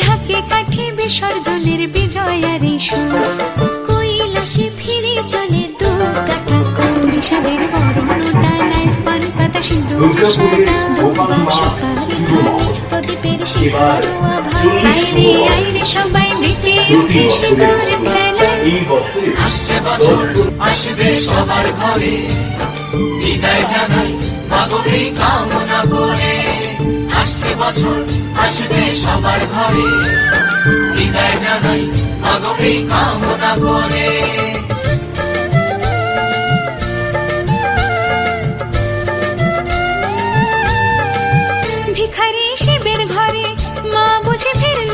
ঢাকে কাঠে বিসর্জনের বিজয়ার সুর, কৈলাসে ফিরে চলে দুর্গাটা কোন বিষাদের বরণ ডালায় পান পাতা সিঁদুর সাজা, সকালে থাকে প্রদীপের শিখার আভা, আইরে আইরে সবাই মেতে উঠে সিঁদুর খেলায়। আসছে বছর আসবে সবার ঘরে, বিদায় জানাই মাগোকে কামনা করে। আসছে বছর আসবে সবার ঘরে, বিদায় জানাই মাগোকে কামনা করে। ভিখারি শিবের ঘরে মা বুঝে ফিরল